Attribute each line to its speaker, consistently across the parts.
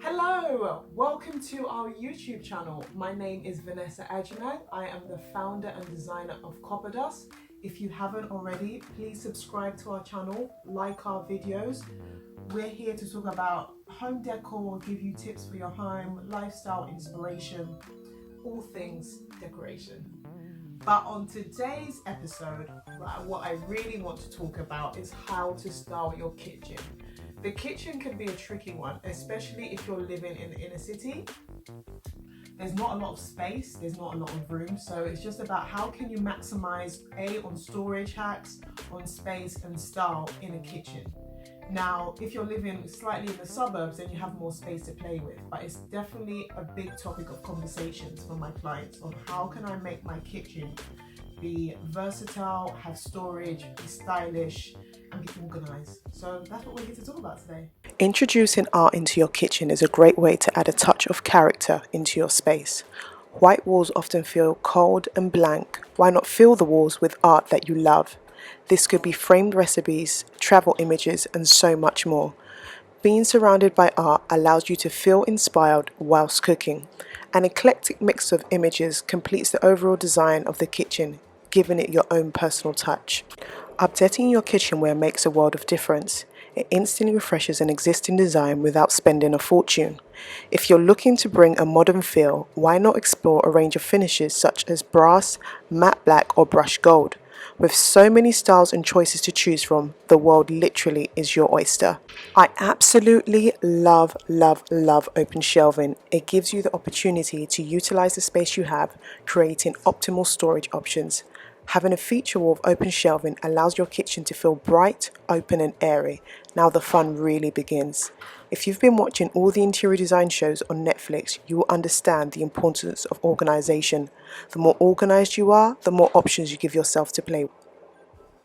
Speaker 1: Hello, welcome to our YouTube channel. My name is Vanessa Ajinag. I am the founder and designer of Copper Dust. If you haven't already, please subscribe to our channel, like our videos. We're here to talk about home decor, give you tips for your home, lifestyle inspiration, all things decoration. But on today's episode, what I really want to talk about is how to style your kitchen. The kitchen can be a tricky one, especially if you're living in the inner city. There's not a lot of space, there's not a lot of room, so it's just about how can you maximize on storage hacks, on space and style in a kitchen. Now, if you're living slightly in the suburbs, then you have more space to play with, but it's definitely a big topic of conversations for my clients on how can I make my kitchen be versatile, have storage, be stylish, and be organized. So that's what we're here to talk about today.
Speaker 2: Introducing art into your kitchen is a great way to add a touch of character into your space. White walls often feel cold and blank. Why not fill the walls with art that you love? This could be framed recipes, travel images, and so much more. Being surrounded by art allows you to feel inspired whilst cooking. An eclectic mix of images completes the overall design of the kitchen, giving it your own personal touch. Updating your kitchenware makes a world of difference. It instantly refreshes an existing design without spending a fortune. If you're looking to bring a modern feel, why not explore a range of finishes such as brass, matte black or brushed gold? With so many styles and choices to choose from, the world literally is your oyster. I absolutely love open shelving. It gives you the opportunity to utilize the space you have, creating optimal storage options. Having a feature wall of open shelving allows your kitchen to feel bright, open and airy. Now the fun really begins. If you've been watching all the interior design shows on Netflix, you will understand the importance of organization. The more organized you are, the more options you give yourself to play with.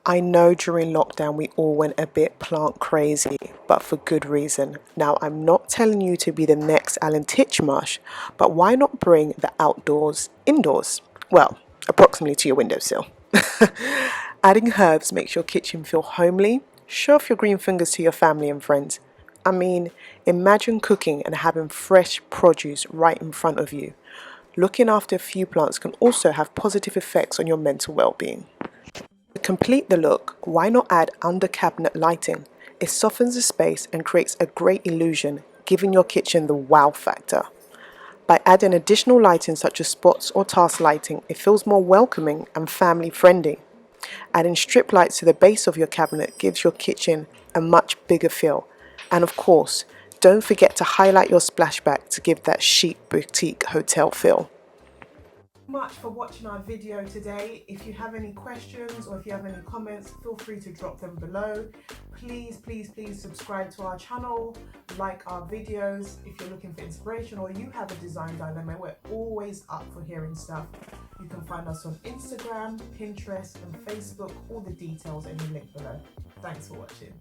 Speaker 2: I know during lockdown we all went a bit plant crazy, but for good reason. Now I'm not telling you to be the next Alan Titchmarsh, but why not bring the outdoors indoors? Well, approximately to your windowsill. Adding herbs makes your kitchen feel homely. Show off your green fingers to your family and friends. I mean, imagine cooking and having fresh produce right in front of you. Looking after a few plants can also have positive effects on your mental well-being. To complete the look, why not add under cabinet lighting? It softens the space and creates a great illusion, giving your kitchen the wow factor. By adding additional lighting such as spots or task lighting, it feels more welcoming and family friendly. Adding strip lights to the base of your cabinet gives your kitchen a much bigger feel. And of course, don't forget to highlight your splashback to give that chic boutique hotel feel.
Speaker 1: Much for watching our video today. If you have any questions or if you have any comments, feel free to drop them below. Please subscribe to our channel, like our videos. If you're looking for inspiration or you have a design dilemma, we're always up for hearing stuff. You can find us on Instagram, Pinterest and Facebook. All the details in the link below. Thanks for watching.